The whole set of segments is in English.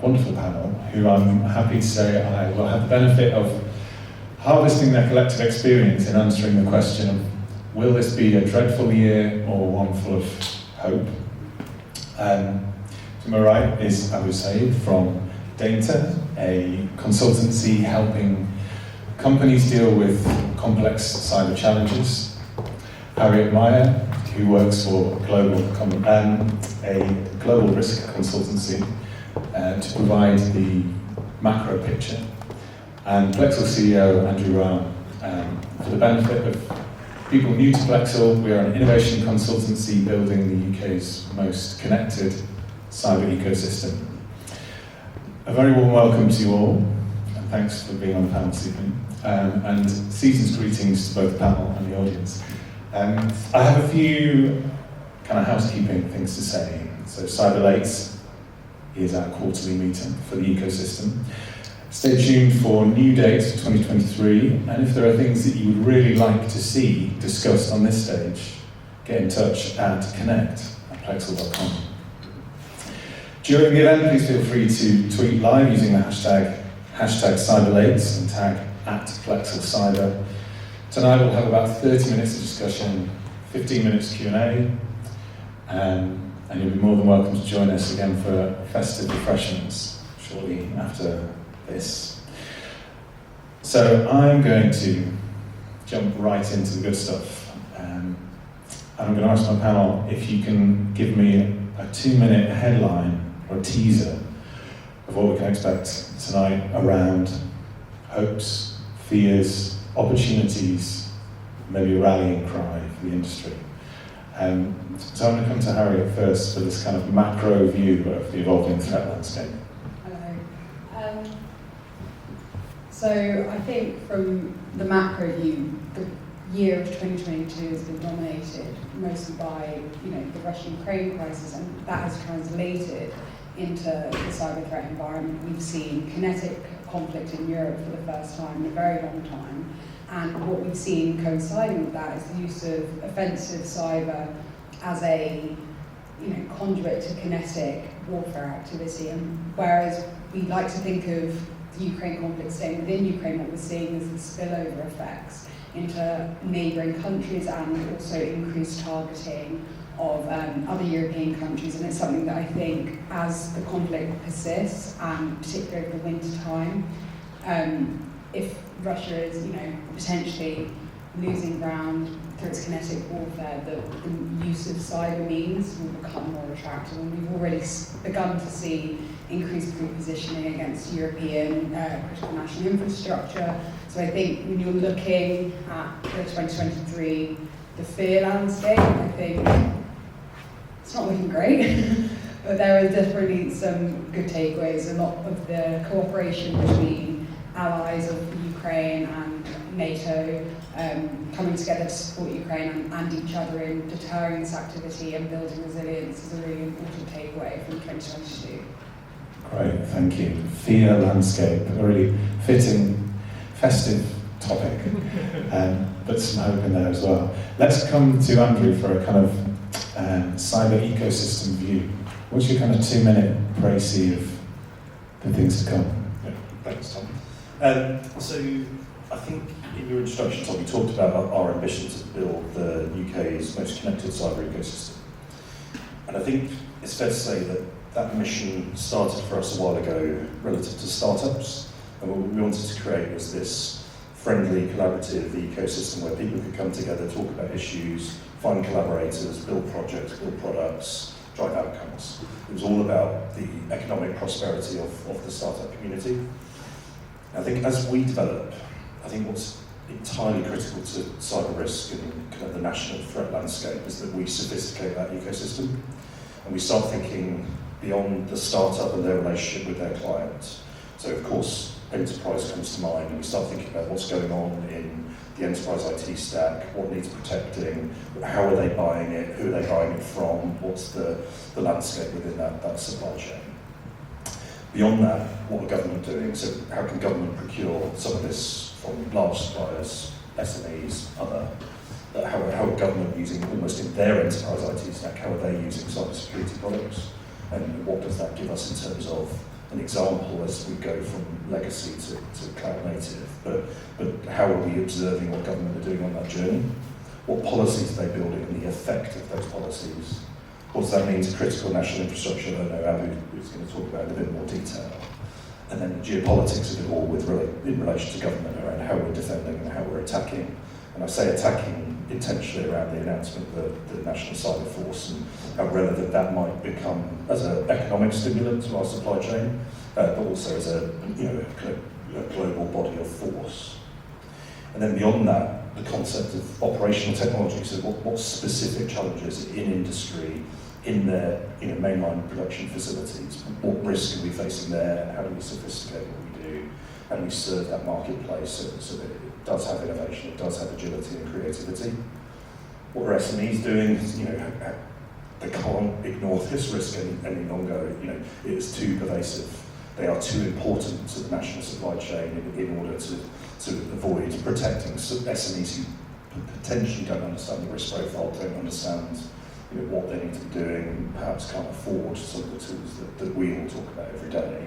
wonderful panel, who I'm happy to say I will have the benefit of harvesting their collective experience in answering the question of, will this be a dreadful year or one full of hope? To my right is Abu Said from Daintta, a consultancy helping companies deal with complex cyber challenges. Harriet Mahier, who works for a global risk consultancy to provide the macro picture. And Plexal CEO Andrew Roughan, for the benefit of people new to Plexal, we are an innovation consultancy building the UK's most connected cyber ecosystem. A very warm welcome to you all, and thanks for being on the panel this evening. And season's greetings to both the panel and the audience. I have a few kind of housekeeping things to say. So Cyber Lates is our quarterly meeting for the ecosystem. Stay tuned for new dates for 2023, and if there are things that you would really like to see discussed on this stage, get in touch at connect@plexal.com. During the event, please feel free to tweet live using the hashtag CyberLates and tag @PlexalCyber. Tonight we'll have about 30 minutes of discussion, 15 minutes Q&A, and you'll be more than welcome to join us again for festive refreshments shortly after this. So I'm going to jump right into the good stuff. And I'm going to ask my panel if you can give me a 2-minute headline or a teaser of what we can expect tonight around hopes, fears, opportunities, maybe a rallying cry for the industry. So I'm going to come to Harriet first for this kind of macro view of the evolving threat landscape. Hello. So I think from the macro view, the year of 2022 has been dominated mostly by the Russia-Ukraine crisis, and that has translated into the cyber threat environment. We've seen kinetic conflict in Europe for the first time in a very long time. And what we've seen coinciding with that is the use of offensive cyber as a conduit to kinetic warfare activity. And whereas we like to think of the Ukraine conflict staying within Ukraine, what we're seeing is the spillover effects into neighbouring countries and also increased targeting of other European countries. And it's something that I think, as the conflict persists, and particularly over the winter time, if Russia is, potentially losing ground through its kinetic warfare, the use of cyber means will become more attractive. And we've already begun to see increased pre-positioning against European critical national infrastructure. So I think when you're looking at the 2023, the fear landscape, I think it's not looking great. But there are definitely some good takeaways. A lot of the cooperation between allies of Ukraine and NATO coming together to support Ukraine and each other in deterring this activity and building resilience is a really important takeaway from 2022. Great, thank you. Fear landscape, a really fitting, festive topic, but some hope in there as well. Let's come to Andrew for a kind of cyber ecosystem view. What's your kind of 2-minute précis of the things to come? Yeah, thanks, Tom. So I think in your introduction, Tom, you talked about our ambition to build the UK's most connected cyber ecosystem. And I think it's fair to say that that mission started for us a while ago relative to startups. And what we wanted to create was this friendly, collaborative ecosystem where people could come together, talk about issues, find collaborators, build projects, build products, drive outcomes. It was all about the economic prosperity of the startup community. I think as we develop, I think what's entirely critical to cyber risk and kind of the national threat landscape is that we sophisticate that ecosystem and we start thinking beyond the startup and their relationship with their client. So of course, enterprise comes to mind, and we start thinking about what's going on in the enterprise IT stack, what needs protecting, how are they buying it, who are they buying it from, what's the landscape within that supply chain. Beyond that, what are government doing? So how can government procure some of this from large suppliers, SMEs, other? How are government using almost in their enterprise IT stack, how are they using cybersecurity products? And what does that give us in terms of an example as we go from legacy to cloud native, but how are we observing what government are doing on that journey? What policies are they building and the effect of those policies? What does that mean to critical national infrastructure that I know Abu is going to talk about in a bit more detail? And then the geopolitics of it all in relation to government around how we're defending and how we're attacking. And I say attacking intentionally around the announcement of the National Cyber Force and how relevant that might become as an economic stimulant to our supply chain, but also as a global body of force. And then beyond that, the concept of operational technology. So what specific challenges in industry, in their mainline production facilities, what risk are we facing there? How do we sophisticate what we do? How do we serve that marketplace so that it does have innovation, it does have agility and creativity? What are SMEs doing? They can't ignore this risk any longer. It is too pervasive. They are too important to the national supply chain in order to avoid protecting SMEs who potentially don't understand the risk profile, don't understand what they need to be doing, and perhaps can't afford some of the tools that we all talk about every day.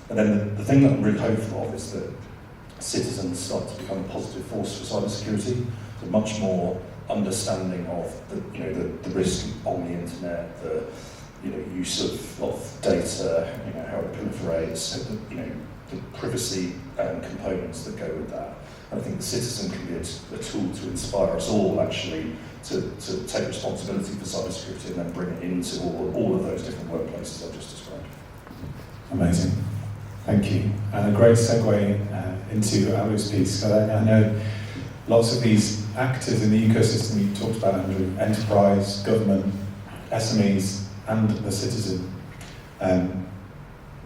And then the thing that I'm really hopeful of is that citizens start to become a positive force for cybersecurity, so much more understanding of the risk on the internet, the use of data, how it proliferates, the privacy components that go with that. And I think the citizen can be a tool to inspire us all actually to take responsibility for cybersecurity and then bring it into all of those different workplaces I've just described. Amazing. Thank you. And a great segue into Abu's piece. So I know lots of these actors in the ecosystem you talked about, Andrew, enterprise, government, SMEs, and the citizen.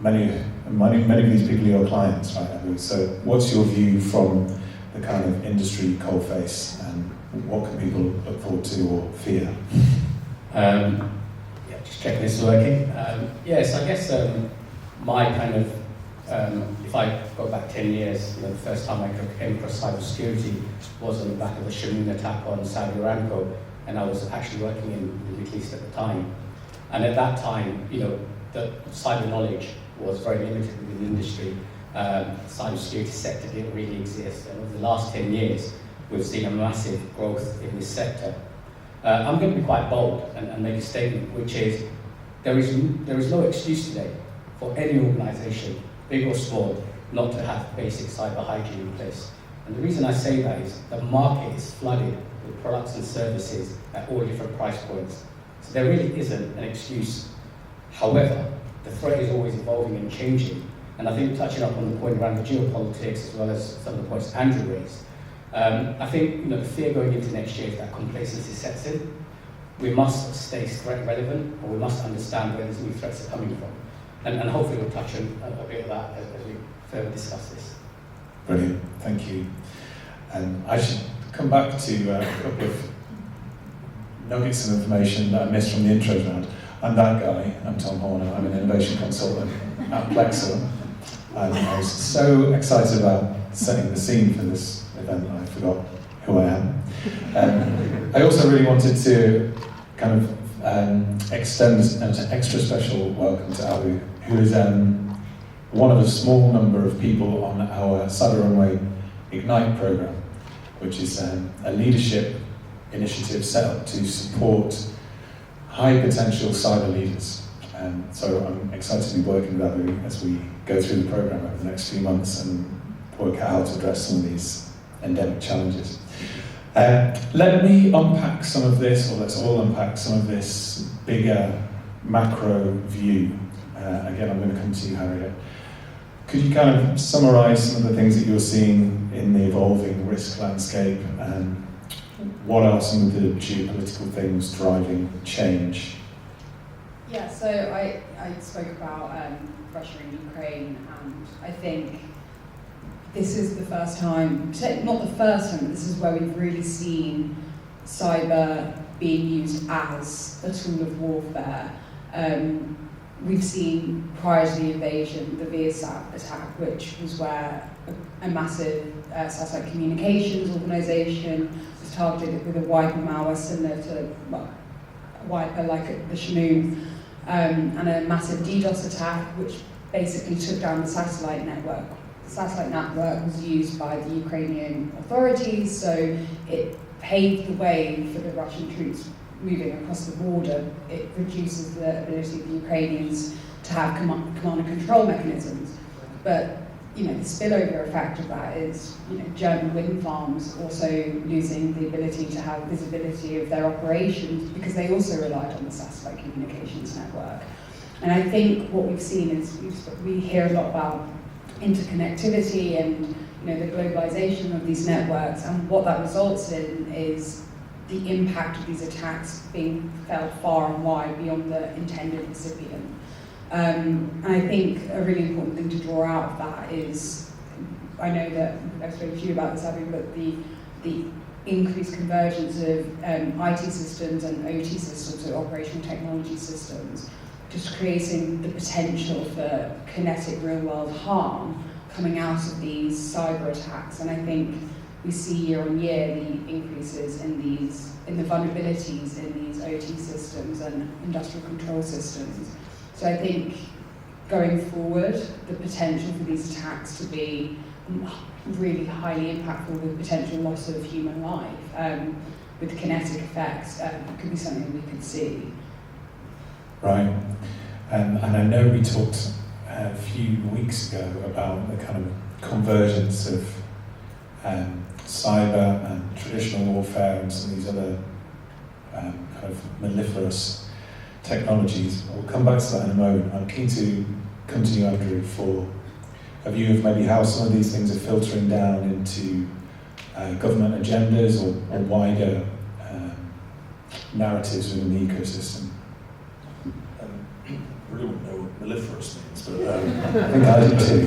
Many of these people are your clients, right, Abu? So what's your view from the kind of industry coalface, and what can people look forward to or fear? Just checking this is working. Yes, I guess my kind of, if I go back 10 years, the first time I came across cybersecurity was on the back of the Shamoon attack on Saudi Aramco, and I was actually working in the Middle East at the time. And at that time, the cyber knowledge was very limited within the industry. Cybersecurity sector didn't really exist, and over the last 10 years, we've seen a massive growth in this sector. I'm going to be quite bold and make a statement, which is there is no excuse today for any organisation, big or small, not to have basic cyber hygiene in place. And the reason I say that is the market is flooded with products and services at all different price points. So there really isn't an excuse. However, the threat is always evolving and changing. And I think touching up on the point around the geopolitics as well as some of the points Andrew raised, I think the fear going into next year is that complacency sets in. We must stay threat relevant, and we must understand where these new threats are coming from. And hopefully we'll touch on a bit of that as we further discuss this. Brilliant, thank you. I should come back to a couple of nuggets of information that I missed from the intro round. I'm that guy, I'm Tom Horner, I'm an innovation consultant at Plexal, and I was so excited about setting the scene for this event that I forgot who I am. I also really wanted to kind of extend an extra special welcome to Abu, who is one of a small number of people on our Cyber Runway Ignite program, which is a leadership initiative set up to support high potential cyber leaders. So I'm excited to be working with Abu as we go through the program over the next few months and work out how to address some of these endemic challenges. Let me unpack some of this, or let's all unpack some of this bigger macro view. Again, I'm going to come to you, Harriet. Could you kind of summarise some of the things that you're seeing in the evolving risk landscape, and what are some of the geopolitical things driving change? Yeah, so I spoke about Russia and Ukraine, and I think this is the first time, not the first time, but this is where we've really seen cyber being used as a tool of warfare. We've seen prior to the invasion, the VSAT attack, which was where a massive satellite communications organisation was targeted with a wiper malware similar to a wiper like the Shamoon, and a massive DDoS attack, which basically took down the satellite network. The satellite network was used by the Ukrainian authorities, so it paved the way for the Russian troops moving across the border. It reduces the ability of the Ukrainians to have command and control mechanisms. But the spillover effect of that is, German wind farms also losing the ability to have visibility of their operations because they also relied on the satellite communications network. And I think what we've seen is we hear a lot about interconnectivity and the globalization of these networks, and what that results in is the impact of these attacks being felt far and wide beyond the intended recipient. And I think a really important thing to draw out of that is, I know that I've spoken to you about this, Abby, but the increased convergence of IT systems and OT systems, so operational technology systems, just creating the potential for kinetic real-world harm coming out of these cyber attacks. And I think we see year on year the increases in the vulnerabilities in these OT systems and industrial control systems. So I think going forward, the potential for these attacks to be really highly impactful with potential loss of human life, with kinetic effects, could be something we could see. Right. And I know we talked a few weeks ago about the kind of convergence of cyber and traditional warfare and some of these other kind of mellifluous technologies. We'll come back to that in a moment. I'm keen to come to you, Andrew, for a view of maybe how some of these things are filtering down into government agendas or wider narratives within the ecosystem. I really wouldn't know what mellifluous means, but I think I do too.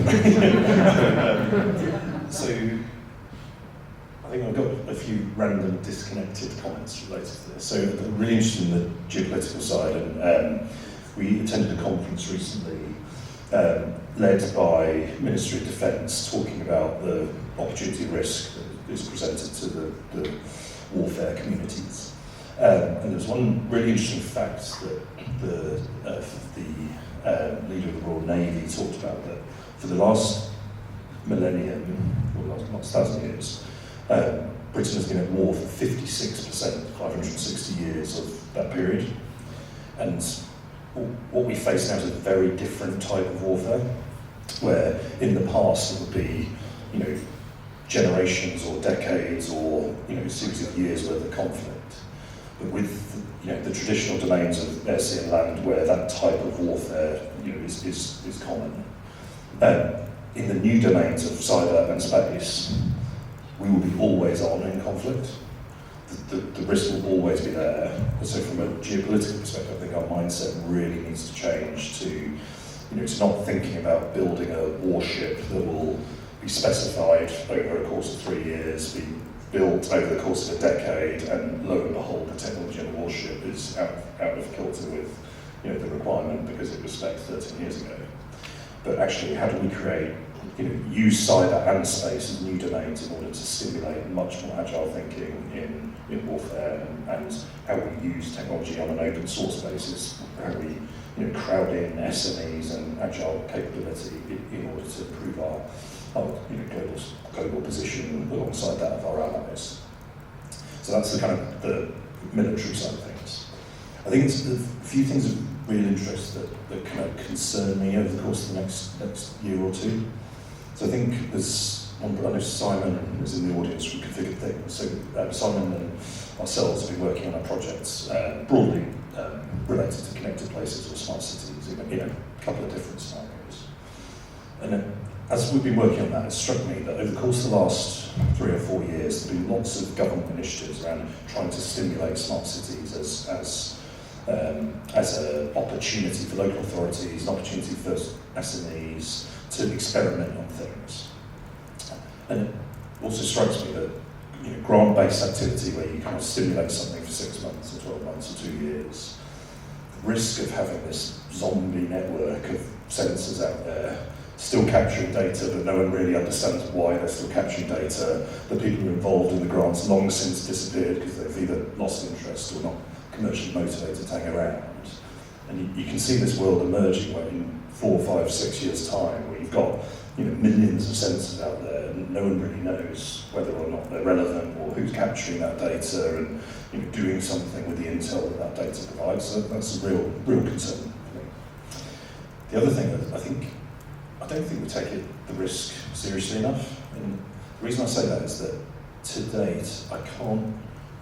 So I think I've got a few random disconnected comments related to this. So I'm really interested in the geopolitical side, and we attended a conference recently led by Ministry of Defence, talking about the opportunity risk that is presented to the warfare communities. And there's one really interesting fact that the leader of the Royal Navy talked about, that for the last millennium, or last 1,000 years, Britain has been at war for 56%, 560 years of that period. And what we face now is a very different type of warfare, where in the past it would be, generations or decades or, a series of years worth of conflict. But with, the traditional domains of air, sea and land, where that type of warfare, is common. In the new domains of cyber and space, we will be always on in conflict. The risk will always be there. And so from a geopolitical perspective, I think our mindset really needs to change to, to not thinking about building a warship that will be specified over a course of 3 years, be built over the course of a decade, and lo and behold, the technology in the warship is out of kilter with, the requirement because it was spec 13 years ago. But actually, how do we create, use cyber and space as new domains in order to stimulate much more agile thinking in warfare, and how we use technology on an open source basis, how we crowd in SMEs and agile capability in order to improve our global position alongside that of our allies. So that's the kind of the military side of things. I think it's a few things of real interest that kind of concern me over the course of the next year or two. So I think there's one, I know Simon is in the audience from Configured Things. So Simon and ourselves have been working on our projects broadly related to connected places or smart cities in a couple of different scenarios. And as we've been working on that, it struck me that over the course of the last 3 or 4 years, there have been lots of government initiatives around trying to stimulate smart cities as an opportunity for local authorities, an opportunity for SMEs to experiment on things. And it also strikes me that grant-based activity where you kind of stimulate something for 6 months or 12 months or 2 years, the risk of having this zombie network of sensors out there still capturing data, but no one really understands why they're still capturing data. The people who are involved in the grants long since disappeared because they've either lost interest or not commercially motivated to hang around. And you can see this world emerging where in 4, 5, 6 years' time, where you've got millions of sensors out there, and no one really knows whether or not they're relevant or who's capturing that data and doing something with the intel that data provides. So that's a real concern for me. The other thing that I don't think we take the risk seriously enough. And the reason I say that is that to date, I can't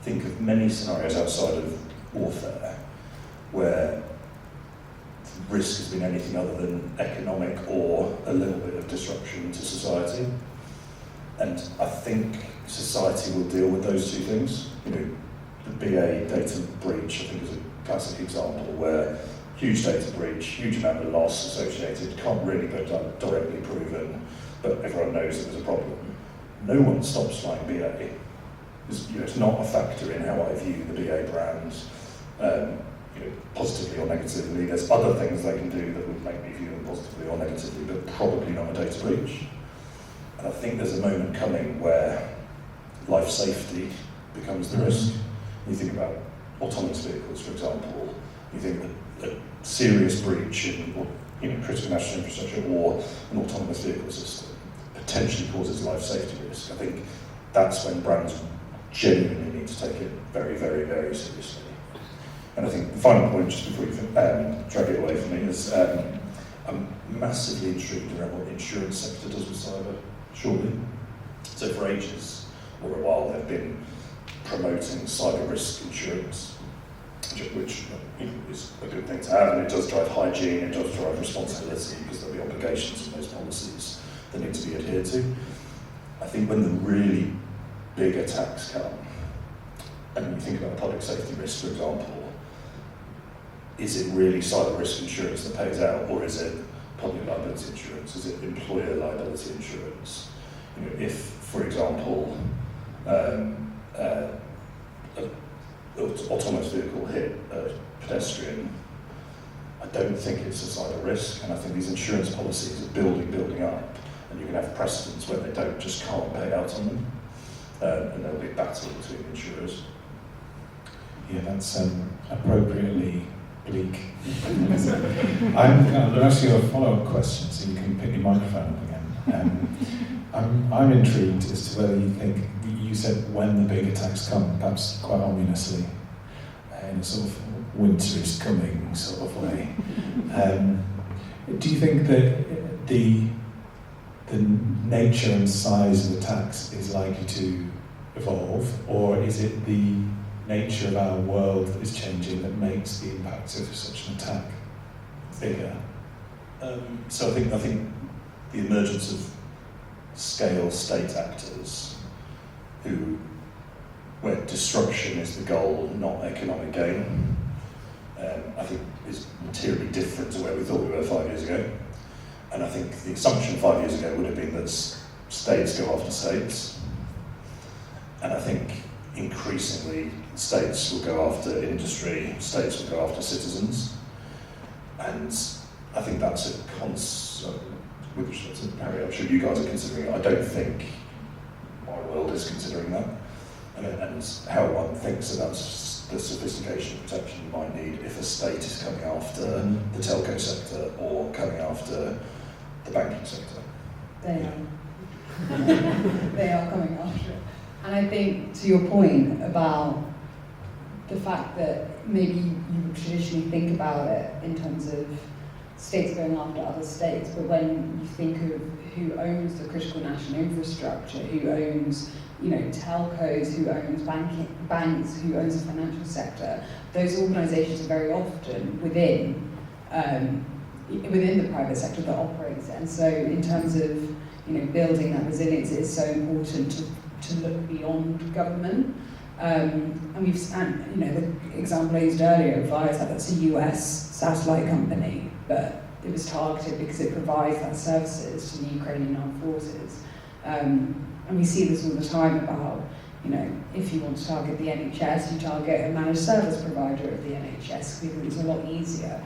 think of many scenarios outside of warfare where the risk has been anything other than economic or a little bit of disruption to society. And I think society will deal with those two things. The BA data breach, I think, is a classic example where huge data breach, huge amount of loss associated, can't really be directly proven, but everyone knows it was a problem. No one stops flying BA. It's not a factor in how I view the BA brand, positively or negatively. There's other things they can do that would make me view them positively or negatively, but probably not a data breach. And I think there's a moment coming where life safety becomes the risk. You think about autonomous vehicles, for example. You think that a serious breach in critical national infrastructure or an autonomous vehicle system potentially causes life safety risk. I think that's when brands genuinely need to take it very, very, very seriously. And I think the final point, just before you drag it away from me, is I'm massively intrigued around what the insurance sector does with cyber shortly. So for ages, or a while, they've been promoting cyber risk insurance, which is a good thing to have, and it does drive hygiene, it does drive responsibility, because there'll be obligations in those policies that need to be adhered to. I think when the really big attacks come, and you think about public safety risk, for example, is it really cyber risk insurance that pays out, or is it public liability insurance? Is it employer liability insurance? If, for example, autonomous vehicle hit a pedestrian, I don't think it's a cyber risk, and I think these insurance policies are building up, and you can have precedents where they can't pay out on them, and there'll be a battle between insurers. Yeah, that's appropriately bleak. I'm going to ask you a follow-up question, so you can pick your microphone up again. I'm intrigued as to whether you think, you said when the big attacks come, perhaps quite ominously, in a sort of winter is coming sort of way. Do you think that the nature and size of attacks is likely to evolve, or is it the nature of our world that is changing that makes the impact of such an attack bigger? So I think the emergence of scale state actors where destruction is the goal, not economic gain, I think is materially different to where we thought we were 5 years ago. And I think the assumption 5 years ago would have been that states go after states. And I think increasingly states will go after industry, states will go after citizens. And I think that's a concern, which Harriet, I'm sure you guys are considering it. I don't think my world is considering that. And how one thinks about the sophistication of protection you might need if a state is coming after the telco sector or coming after the banking sector. They are. They are coming after it. And I think, to your point about the fact that maybe you would traditionally think about it in terms of states going after other states, but when you think of who owns the critical national infrastructure, who owns, telcos, who owns banks, who owns the financial sector, those organisations are very often within the private sector that operates. And so, in terms of building that resilience, it is so important to look beyond government. And the example I used earlier of Viasat, that's a US satellite company, but it was targeted because it provides that services to the Ukrainian armed forces. And we see this all the time about, if you want to target the NHS, you target a managed service provider of the NHS because it's a lot easier.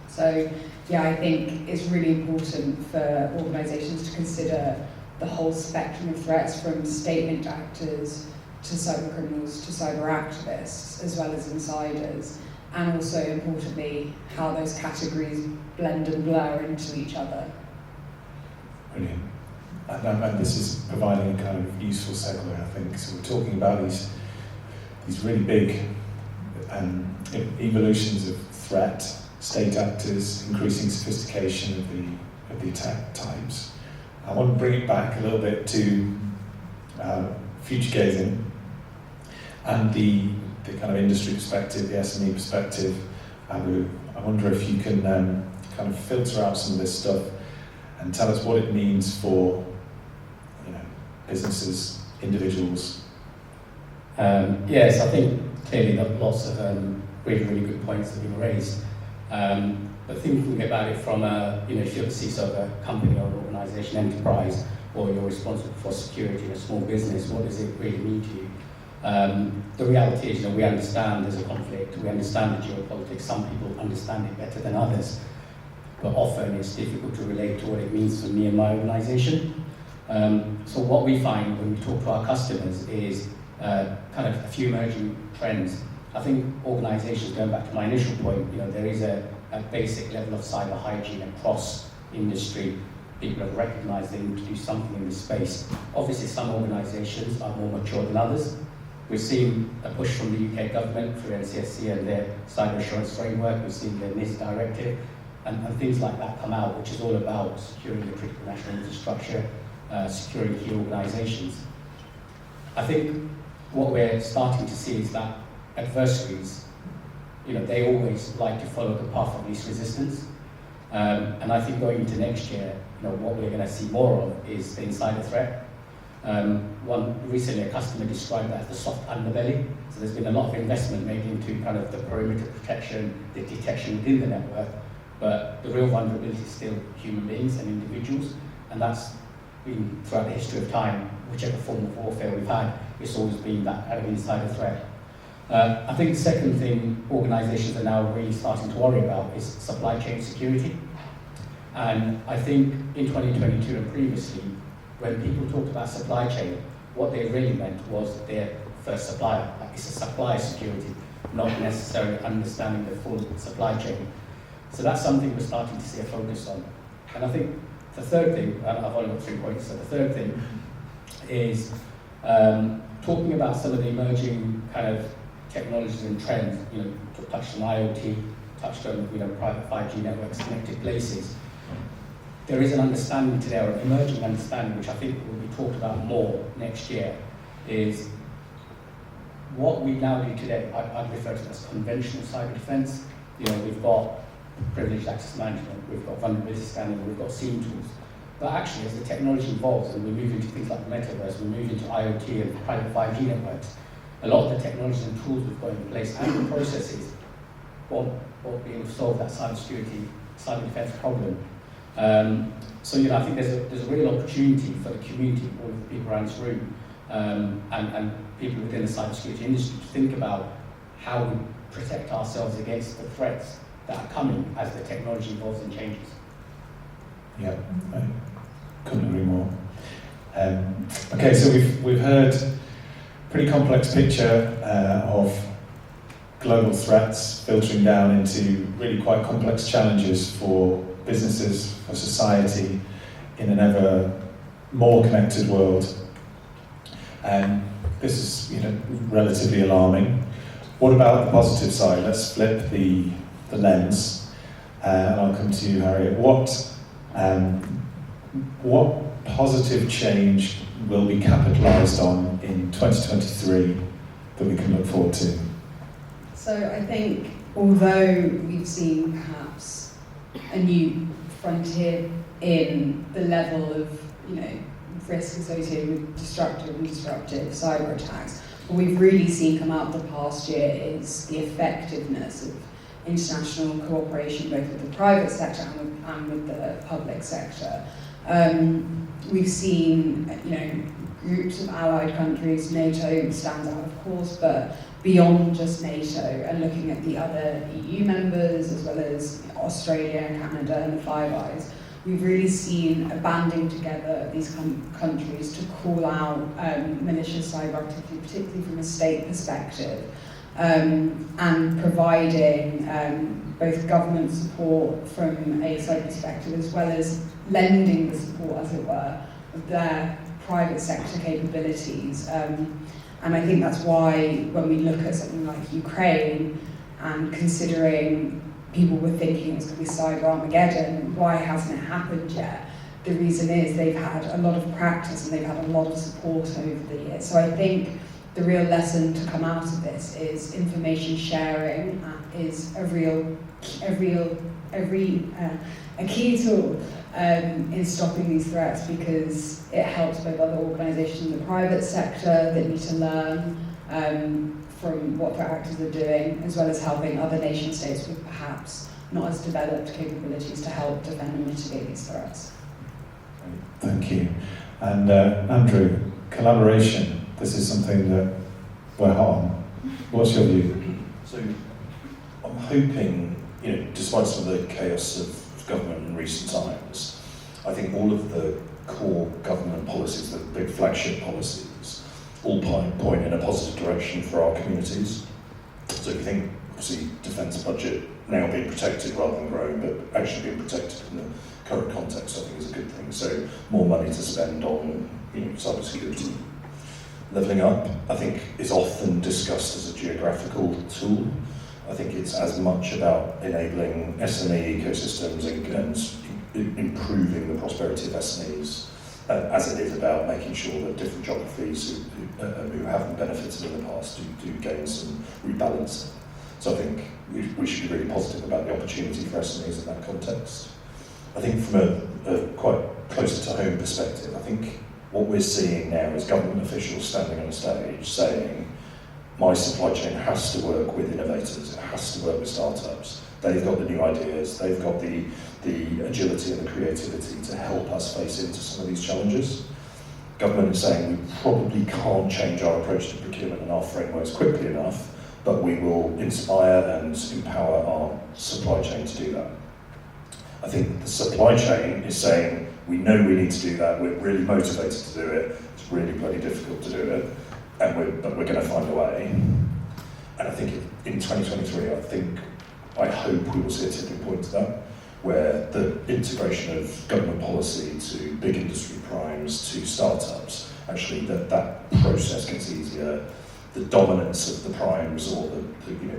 So, I think it's really important for organisations to consider the whole spectrum of threats, from state-linked actors to cyber criminals to cyber activists, as well as insiders, and also importantly how those categories blend and blur into each other. Brilliant. And this is providing a kind of useful segue, I think. So we're talking about these really big evolutions of threat, state actors, increasing sophistication of the attack types. I want to bring it back a little bit to future gazing and the kind of industry perspective, the SME perspective. I wonder if you can kind of filter out some of this stuff and tell us what it means for businesses, individuals. Yes, I think clearly there are lots of really good points that have been raised. But thinking about it from if you're the CISO of a company or an organisation, enterprise, or you're responsible for security in a small business, what does it really mean to you? The reality is, we understand there's a conflict, we understand the geopolitics, some people understand it better than others, but often it's difficult to relate to what it means for me and my organisation. So what we find when we talk to our customers is kind of a few emerging trends. I think organisations, going back to my initial point, there is a basic level of cyber hygiene across industry. People have recognised they need to do something in this space. Obviously, some organisations are more mature than others. We've seen a push from the UK government through NCSC and their cyber assurance framework. We've seen the NIST directive and things like that come out, which is all about securing the critical national infrastructure, securing key organisations. I think what we're starting to see is that adversaries, they always like to follow the path of least resistance. And I think going into next year, what we're going to see more of is the insider threat. Recently a customer described that as the soft underbelly. So there's been a lot of investment made into kind of the perimeter protection, the detection within the network, but the real vulnerability is still human beings and individuals, and that's been throughout the history of time, whichever form of warfare we've had, it's always been that kind of insider threat. I think the second thing organisations are now really starting to worry about is supply chain security. And I think in 2022 and previously, when people talked about supply chain, what they really meant was their first supplier. Like it's a supplier security, not necessarily understanding the full supply chain. So that's something we're starting to see a focus on. And I think the third thing, I've only got 3 points, so the third thing is talking about some of the emerging kind of technologies and trends, touched on IoT, touched on private 5G networks, connected places. There is an understanding today, or an emerging understanding, which I think will be talked about more next year, is what we now do today. I'd refer to it as conventional cyber defense. We've got privileged access management, we've got vulnerability scanning, we've got SIEM tools. But actually, as the technology evolves and we move into things like the metaverse, we move into IoT and private 5G networks, a lot of the technologies and tools we've got in place and the processes won't be able to solve that cyber defense problem. So I think there's a real opportunity for the community, all of the people around this room, and people within the cybersecurity industry to think about how we protect ourselves against the threats that are coming as the technology evolves and changes. Yeah, I couldn't agree more. Okay, so we've heard a pretty complex picture of global threats filtering down into really quite complex challenges for businesses, for society, in an ever more connected world. And this is, relatively alarming. What about the positive side? Let's flip the lens, and I'll come to you, Harriet. What positive change will be capitalised on in 2023 that we can look forward to? So I think, although we've seen perhaps a new frontier in the level of, risk associated with destructive and disruptive cyber attacks, what we've really seen come out the past year is the effectiveness of international cooperation, both with the private sector and with the public sector. We've seen, groups of allied countries. NATO stands out, of course, but beyond just NATO, and looking at the other EU members, as well as Australia, Canada, and the Five Eyes, we've really seen a banding together of these countries to call out malicious cyber activity, particularly from a state perspective. and providing both government support from a cyber perspective as well as lending the support, as it were, of their private sector capabilities. And I think that's why when we look at something like Ukraine and considering people were thinking it's going to be cyber Armageddon, why hasn't it happened yet? The reason is they've had a lot of practice and they've had a lot of support over the years. So I think the real lesson to come out of this is information sharing is a key tool in stopping these threats, because it helps both other organisations in the private sector that need to learn from what threat actors are doing, as well as helping other nation states with perhaps not as developed capabilities to help defend and mitigate these threats. Thank you. And Andrew, collaboration. This is something that we're hot on. What's your view? So I'm hoping, despite some of the chaos of government in recent times, I think all of the core government policies, the big flagship policies, all point in a positive direction for our communities. So if you think, obviously, defence budget now being protected rather than growing, but actually being protected in the current context, I think is a good thing. So more money to spend on cyber security. Levelling up, I think, is often discussed as a geographical tool. I think it's as much about enabling SME ecosystems and improving the prosperity of SMEs as it is about making sure that different geographies who haven't benefited in the past do gain some rebalancing. So I think we should be really positive about the opportunity for SMEs in that context. I think from a quite closer to home perspective, I think what we're seeing now is government officials standing on a stage saying, my supply chain has to work with innovators, it has to work with startups. They've got the new ideas, they've got the agility and the creativity to help us face into some of these challenges. Government is saying we probably can't change our approach to procurement and our frameworks quickly enough, but we will inspire and empower our supply chain to do that. I think the supply chain is saying, we know we need to do that, we're really motivated to do it, it's really bloody difficult to do it, but we're going to find a way. And I think in 2023, I hope we will see a tipping point to that, where the integration of government policy to big industry primes to startups, actually that process gets easier. The dominance of the primes or the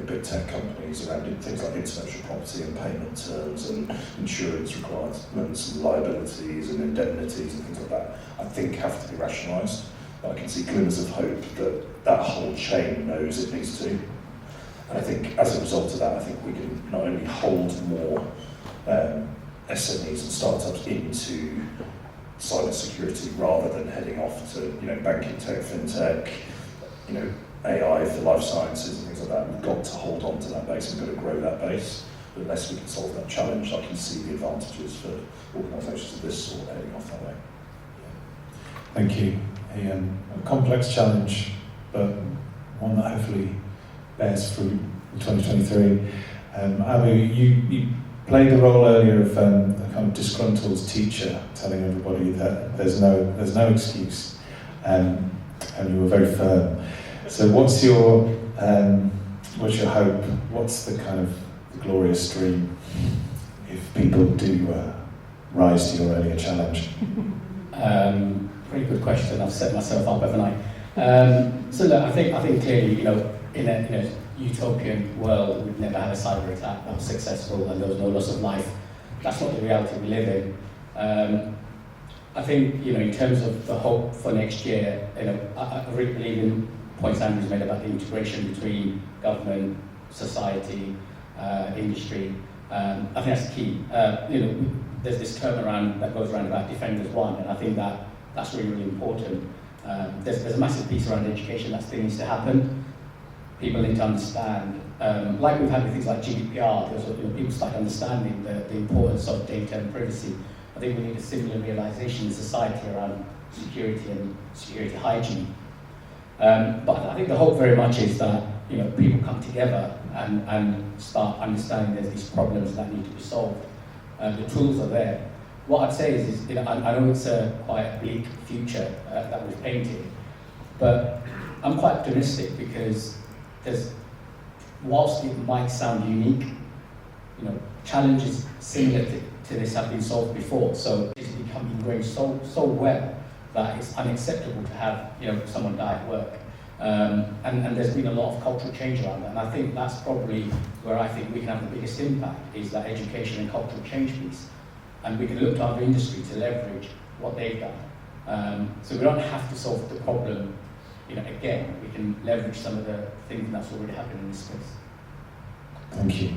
big tech companies around things like intellectual property and payment terms and insurance requirements and liabilities and indemnities and things like that, I think have to be rationalised. I can see glimmers of hope that whole chain knows it needs to. And I think as a result of that, I think we can not only hold more SMEs and startups into cyber security rather than heading off to banking tech, fintech, AI for life sciences and things like that. We've got to hold on to that base and we've got to grow that base. But unless we can solve that challenge, I can see the advantages for organisations of this sort heading off that way. Thank you. A complex challenge, but one that hopefully bears fruit in 2023. Abu, you played the role earlier of a kind of disgruntled teacher telling everybody that there's no excuse, and you were very firm. So what's your hope? What's the kind of the glorious dream if people do rise to your earlier challenge? Pretty good question. I've set myself up, haven't I? So look, I think clearly, in a utopian world, we'd never have a cyber attack that was successful and there was no loss of life. That's not the reality we live in. I think, in terms of the hope for next year, I really believe in points Andrew's made about the integration between government, society, industry. I think that's key. There's this term that goes around about defenders one, and I think that's really, really important. There's a massive piece around education that still needs to happen. People need to understand, like we've had with things like GDPR, people start understanding the importance of data and privacy. I think we need a similar realization in society around security and security hygiene. But I think the hope very much is that people come together and start understanding there's these problems that need to be solved. The tools are there. What I'd say is I know it's a quite bleak future that we've painted, but I'm quite optimistic because there's whilst it might sound unique, challenges similar to this have been solved before. So it's become ingrained so well that it's unacceptable to have someone die at work. And there's been a lot of cultural change around that. And I think that's probably where I think we can have the biggest impact, is that education and cultural change piece. And we can look to other industry to leverage what they've done. So we don't have to solve the problem, again. We can leverage some of the things that's already happened in this space. Thank you.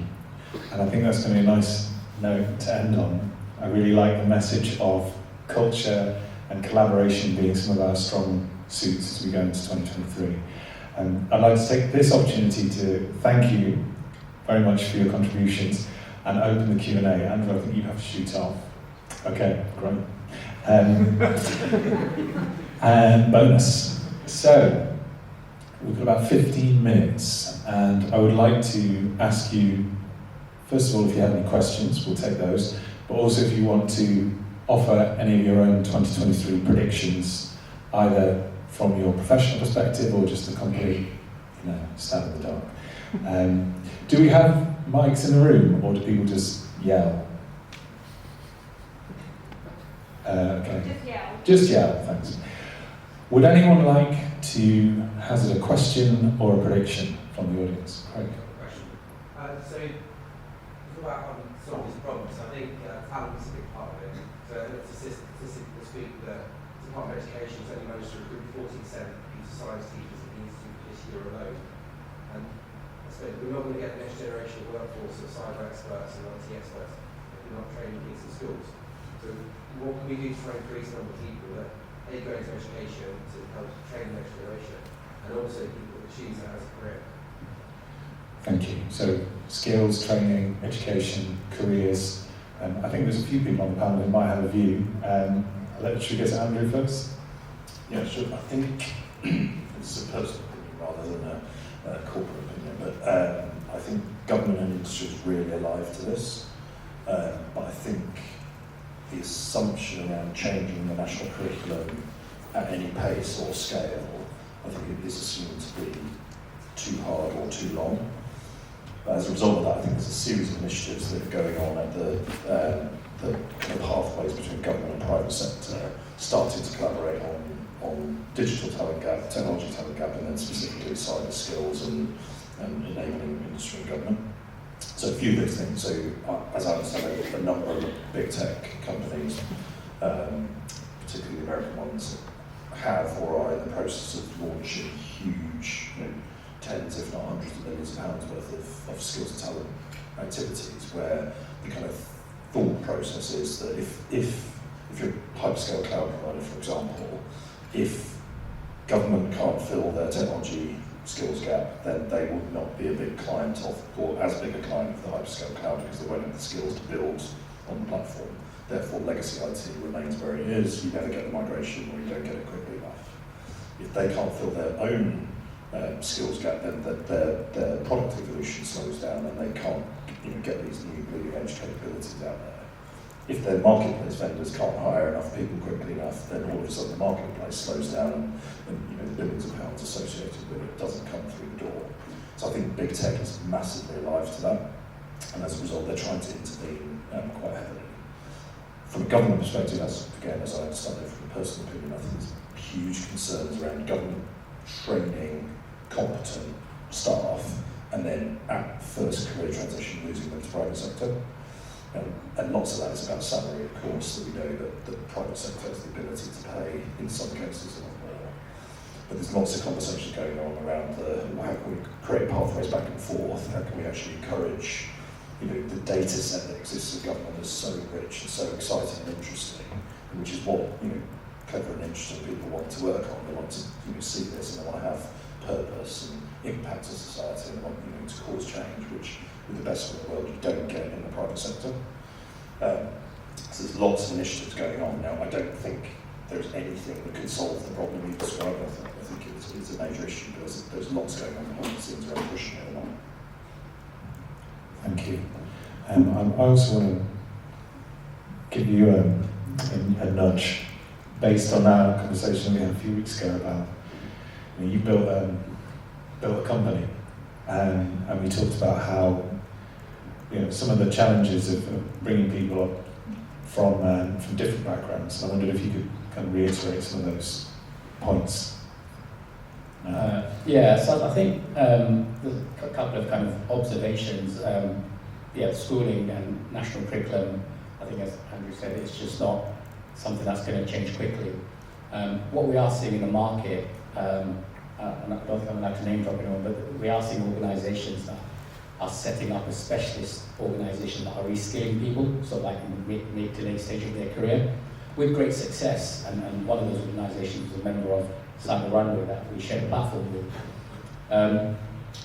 And I think that's going to be a nice note to end on. I really like the message of culture and collaboration being some of our strong suits as we go into 2023. I'd like to take this opportunity to thank you very much for your contributions and open the Q&A. Andrew, I think you have to shoot off. Okay, great. And bonus. So, we've got about 15 minutes, and I would like to ask you, first of all, if you have any questions, we'll take those, but also if you want to offer any of your own 2023 predictions, either from your professional perspective or just a complete, stab in the dark. Do we have mics in the room, or do people just yell? Okay. Just yell. Just yell, thanks. Would anyone like to hazard a question or a prediction from the audience? Craig. So, it's about solving these problems. I think talent is a big part of it. So, statistically speak, the Department of Education has only managed to recruit 40% computer science teachers in the Institute this year alone. And I suppose we're not going to get the next generation of workforce of cyber experts and IT experts if we're not training kids in schools. So, what can we do to try and increase the number of people that go into education to help train the next generation, and also people that choose that as a career? Thank you. So skills, training, education, careers. I think there's a few people on the panel who might have a view. Should we get to Andrew first? Yeah, sure. I think this is a personal opinion rather than a corporate opinion, but I think government and industry is really alive to this. But I think the assumption around changing the national curriculum at any pace or scale, I think it is assumed to be too hard or too long. But as a result of that, I think there's a series of initiatives that are going on at the kind of pathways between government and private sector, starting to collaborate on digital talent gap, technology talent gap, and then specifically cyber skills and enabling industry and government. So a few of those things. So as I understand it, a number of big tech companies, particularly the American ones, have or are in the process of launching huge, tens if not hundreds of millions of pounds worth of skills and talent activities, where the kind of thought process is that if you're a hyperscale cloud provider, for example, if government can't fill their technology skills gap, then they would not be a big client of, or as big a client of the hyperscale cloud, because they won't have the skills to build on the platform. Therefore, legacy IT remains where it is. You never get the migration, or you don't get it quickly enough. If they can't fill their own skills gap, then their product evolution slows down, and they can't get these new bleeding edge capabilities out there. If their marketplace vendors can't hire enough people quickly enough, then all of a sudden the marketplace slows down, and the billions of pounds associated with it doesn't come through the door. So I think big tech is massively alive to that, and as a result, they're trying to intervene quite heavily. From a government perspective, as I understand it, from a personal opinion, I think there's huge concerns around government training competent staff, and then at first career transition losing them to private sector. And lots of that is about salary, of course, that we know that the private sector has the ability to pay, in some cases, a lot more. But there's lots of conversation going on around how can we create pathways back and forth, how can we actually encourage, the data set that exists in government is so rich and so exciting and interesting, which is what, clever and interesting people want to work on. They want to see this, and they want to have purpose and impact to society, and they want to cause change, which with the best of the world you don't get in the private sector. So there's lots of initiatives going on now. I don't think there's anything that can solve the problem you described. I think it's a major issue, but there's lots going on behind the scenes around pushing it along. Thank you. I also want to give you a nudge based on our conversation we had a few weeks ago about you built a company, and we talked about how some of the challenges of bringing people up from different backgrounds. I wondered if you could kind of reiterate some of those points. So I think there's a couple of kind of observations. Schooling and national curriculum, I think as Andrew said, it's just not something that's going to change quickly. What we are seeing in the market, and I don't think I'm allowed to name drop anyone, but we are seeing organisations that are setting up a specialist organisation that are reskilling people, so like in the mid to late stage of their career, with great success. And one of those organisations is a member of Cyber Runway that we share a platform with.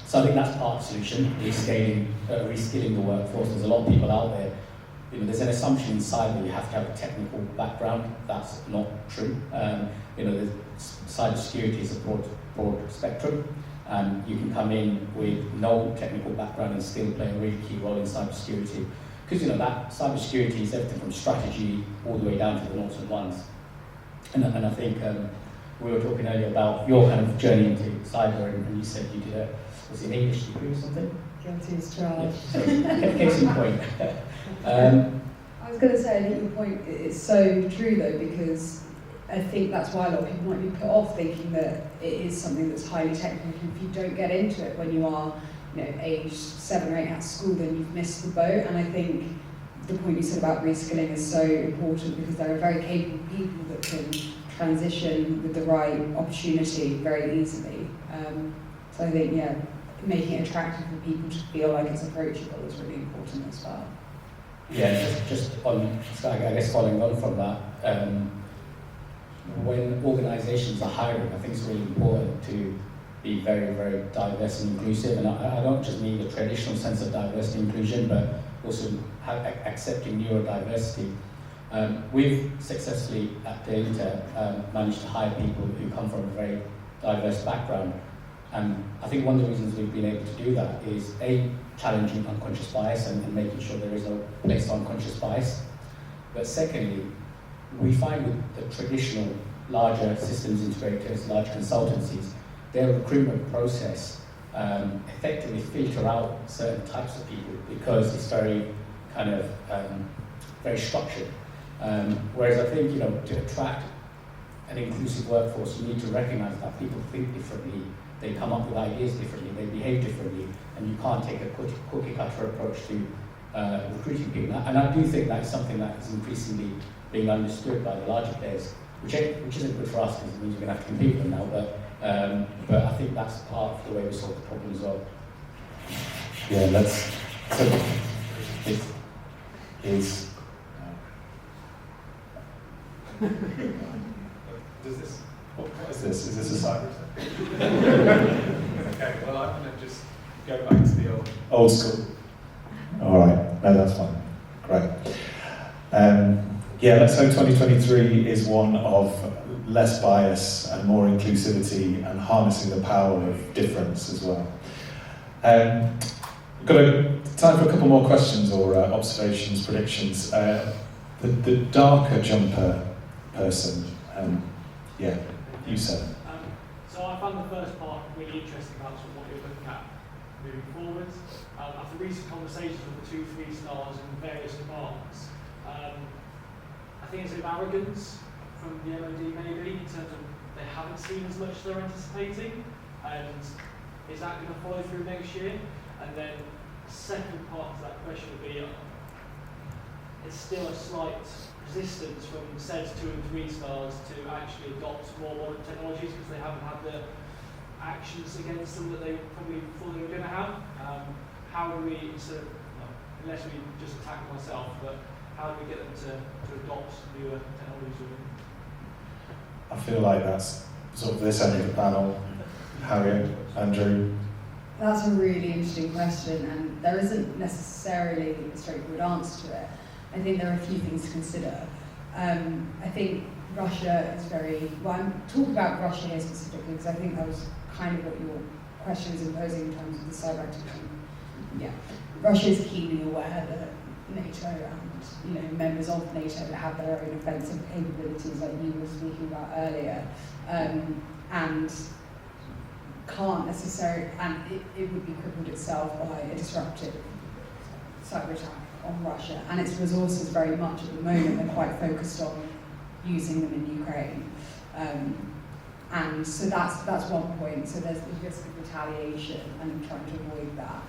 So I think that's part of the solution, reskilling the workforce. There's a lot of people out there. There's an assumption in cyber you have to have a technical background. That's not true. Cyber security is a broad spectrum. You can come in with no technical background and still play a really key role in cyber security. Because that cyber security is everything from strategy all the way down to the noughts and ones. And I think we were talking earlier about your kind of journey into cyber, and you said you did was it an English degree or something? Guilty as charged. Yeah, case in point. I was going to say, I think your point is so true though, because I think that's why a lot of people might be put off thinking that it is something that's highly technical. If you don't get into it when you are, aged 7 or 8 at school, then you've missed the boat. And I think the point you said about reskilling is so important, because there are very capable people that can transition with the right opportunity very easily. So I think, making it attractive for people to feel like it's approachable is really important as well. Yeah, so I guess following on from that, when organisations are hiring, I think it's really important to be very, very diverse and inclusive. And I don't just mean the traditional sense of diversity and inclusion, but also accepting neurodiversity. We've successfully at Daintta managed to hire people who come from a very diverse background. And I think one of the reasons we've been able to do that is challenging unconscious bias and making sure there is no place for unconscious bias. But secondly, we find with the traditional larger systems integrators, large consultancies, their recruitment process effectively filter out certain types of people because it's very kind of very structured. Whereas I think to attract an inclusive workforce, you need to recognise that people think differently. They come up with ideas differently, they behave differently, and you can't take a cookie cutter approach to recruiting people. And I do think that is something that is increasingly being understood by the larger players, which isn't good for us because it means we're going to have to compete with them now. But I think that's part of the way we solve the problem as well. Yeah, is. Does this? What is this? Is this a cyber attack? Okay, well I'm going to just go back to the old school. All right, no, that's fine. Great. Let's hope 2023 is one of less bias and more inclusivity and harnessing the power of difference as well. We've got time for a couple more questions or observations, predictions. The darker jumper person, you said. So I found the first part really interesting about sort of what you're looking at moving forwards. After recent conversations with the 2-3 stars in various departments, I think it's a bit of arrogance from the MOD maybe in terms of they haven't seen as much as they're anticipating, and is that going to follow through next year? And then the second part of that question would be, it's still a slight resistance from said 2 and 3 stars to actually adopt more modern technologies because they haven't had the actions against them that they probably thought they were going to have. How do we, unless we just attack myself, but how do we get them to adopt newer technologies? I feel like that's sort of this end of the panel. Harriet, Andrew. That's a really interesting question, and there isn't necessarily a straightforward answer to it. I think there are a few things to consider. I think Russia is very, I'm talking about Russia here specifically because I think that was kind of what your question is imposing in terms of the cyber activity. Yeah, Russia is keenly aware that NATO and members of NATO have their own offensive capabilities, like you were speaking about earlier, and can't necessarily, and it would be crippled itself by a disruptive cyber attack on Russia, and its resources very much at the moment are quite focused on using them in Ukraine. And so that's one point. So there's the risk of retaliation and trying to avoid that.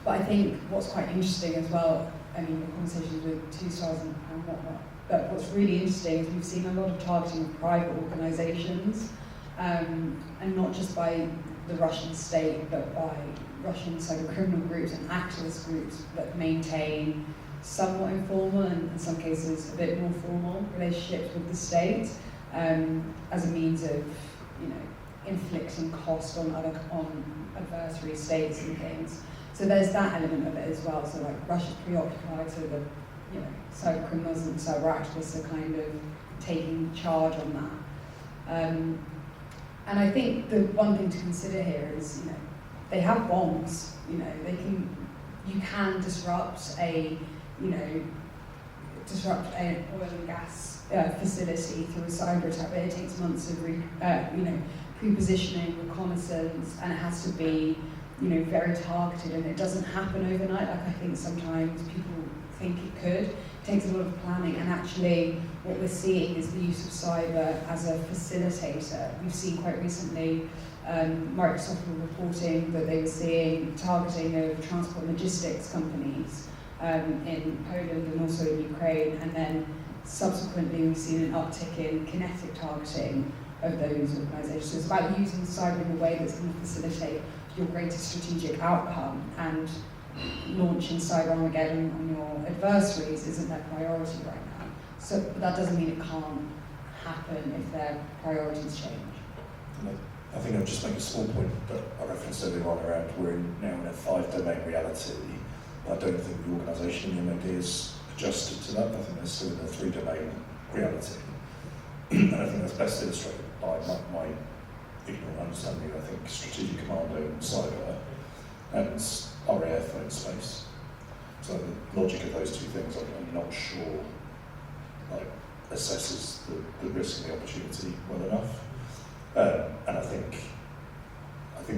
But I think what's quite interesting as well, I mean, the conversations with 2 stars and whatnot, but what's really interesting is we've seen a lot of targeting of private organisations, and not just by the Russian state, but by Russian cyber criminal groups and activist groups that maintain somewhat informal and in some cases a bit more formal relationships with the state, as a means of, inflicting cost on adversary states and things. So there's that element of it as well. So like Russia's preoccupied, so the cyber criminals and cyber activists are kind of taking charge on that. And I think the one thing to consider here is, they have bombs. You can disrupt an oil and gas facility through a cyber attack, but it takes months of pre-positioning, reconnaissance, and it has to be very targeted, and it doesn't happen overnight like I think sometimes people think it could. It takes a lot of planning, and actually what we're seeing is the use of cyber as a facilitator. We've seen quite recently Microsoft were reporting that they were seeing targeting of transport logistics companies in Poland and also in Ukraine, and then subsequently we've seen an uptick in kinetic targeting of those organisations. So it's about using cyber in a way that's going to facilitate your greatest strategic outcome, and launching cyber Armageddon on your adversaries isn't their priority right now. So but that doesn't mean it can't happen if their priorities change. I think I'll just make a small point that I referenced earlier on around we're now in a 5-domain reality. I don't think the organisation in the MOD is adjusted to that. I think they're still in a 3-domain reality. And I think that's best illustrated by my ignorant understanding. I think strategic commando and cyber and RAF in space. So the logic of those two things, I'm not sure assesses the risk and the opportunity well enough. And I think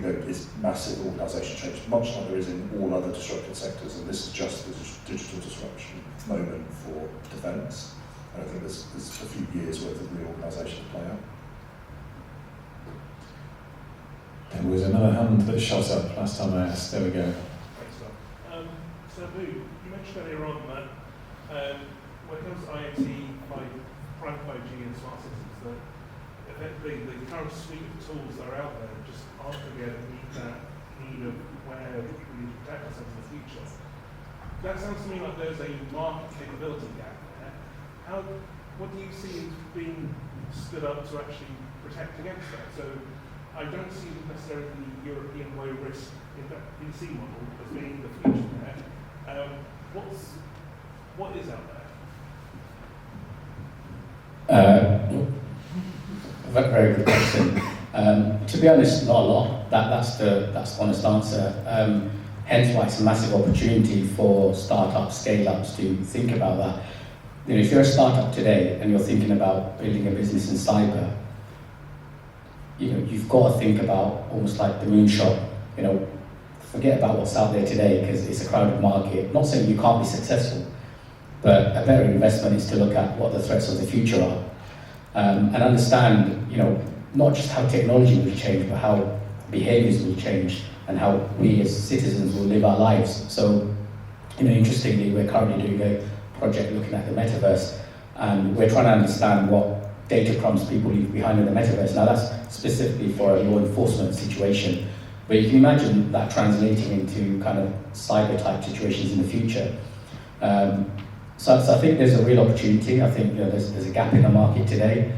there is massive organisation change, much like there is in all other disrupted sectors, and this is just the digital disruption moment for defence. And I think there's a few years worth of reorganisation to play out. There was another hand that shot up last time I asked. There we go. Thanks, Rob. So, Boo, you mentioned earlier on that when it comes to IoT, prime 5G and smart systems, that effectively the current suite of tools that are out there just aren't going to be able to meet that need of where we need to protect ourselves in the future. That sounds to me like there's a market capability gap there. What do you see as being stood up to actually protect against that? So I don't see necessarily the European low risk PC model as being the future there. What is out there? Very good question. To be honest, not a lot. That's the honest answer. Hence why it's a massive opportunity for startups, scale-ups to think about that. If you're a startup today and you're thinking about building a business in cyber, you've got to think about almost like the moonshot. Forget about what's out there today because it's a crowded market. Not saying you can't be successful, but a better investment is to look at what the threats of the future are. And understand, not just how technology will change, but how behaviours will change and how we as citizens will live our lives. So, interestingly, we're currently doing a project looking at the metaverse, and we're trying to understand what data crumbs people leave behind in the metaverse. Now, that's specifically for a law enforcement situation, but you can imagine that translating into kind of cyber-type situations in the future. So I think there's a real opportunity. I think there's a gap in the market today,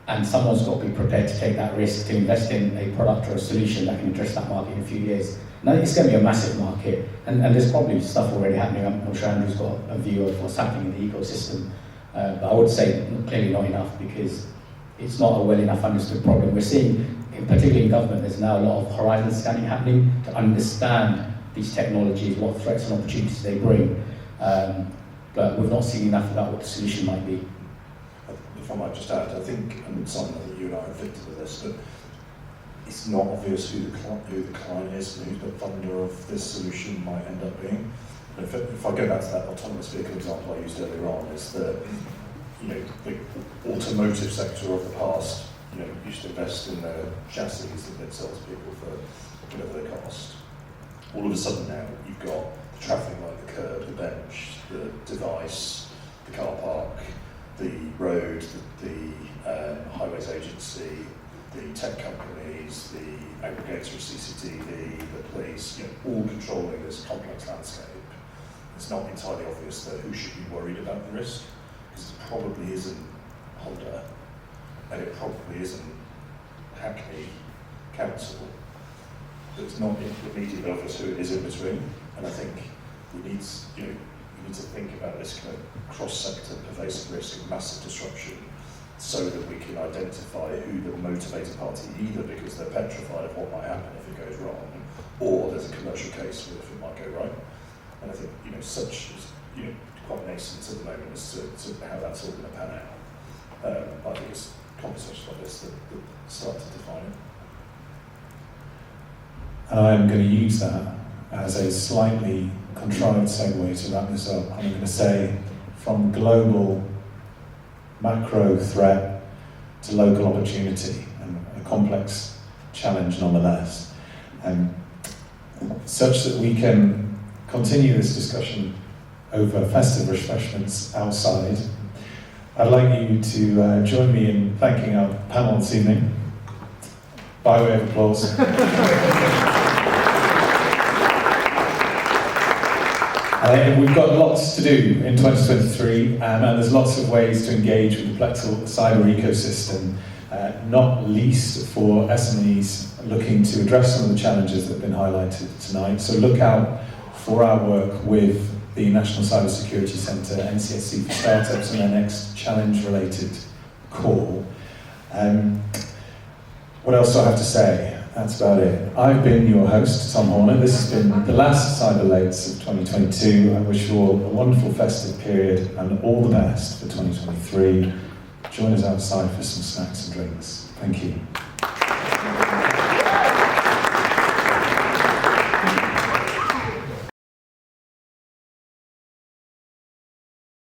and someone's got to be prepared to take that risk to invest in a product or a solution that can address that market in a few years. Now, it's going to be a massive market, and there's probably stuff already happening. I'm sure Andrew's got a view of what's happening in the ecosystem, but I would say clearly not enough because it's not a well enough understood problem. We're seeing, particularly in government, there's now a lot of horizon scanning happening to understand these technologies, what threats and opportunities they bring. But we've not seen enough about what the solution might be. The if I might just add, I think, and Simon, I think you and I are victim of this, but it's not obvious who the client is and who the funder of this solution might end up being. And if I go back to that autonomous vehicle example I used earlier on, is that the automotive sector of the past, used to invest in the chassis that they'd sell to people for whatever they cost. All of a sudden now you've got the traffic light, the curb, the bench, the device, the car park, the road, the highways agency, the tech companies, the aggregator of CCTV, the police, all controlling this complex landscape. It's not entirely obvious that who should be worried about the risk, because it probably isn't Honda, and it probably isn't Hackney Council. But it's not immediately obvious who it is in between, and I think we need to think about this kind of cross-sector pervasive risk of massive disruption, so that we can identify who the motivated party, either because they're petrified of what might happen if it goes wrong, or there's a commercial case for if it might go right. And I think such is quite nascent at the moment as to how that's all going to pan out. I think it's conversations like this that start to define it. And I'm going to use that as a slightly contrived segue to wrap this up. I'm going to say, from global macro threat to local opportunity, and a complex challenge nonetheless, such that we can continue this discussion over festive refreshments outside. I'd like you to join me in thanking our panel this evening, by way of applause. We've got lots to do in 2023, and there's lots of ways to engage with the Plexal cyber ecosystem, not least for SMEs looking to address some of the challenges that have been highlighted tonight. So look out for our work with the National Cyber Security Centre, NCSC for Startups, and their next challenge-related call. What else do I have to say? That's about it. I've been your host, Tom Horner. This has been the last Cyber Lates of 2022. I wish you all a wonderful festive period and all the best for 2023. Join us outside for some snacks and drinks. Thank you.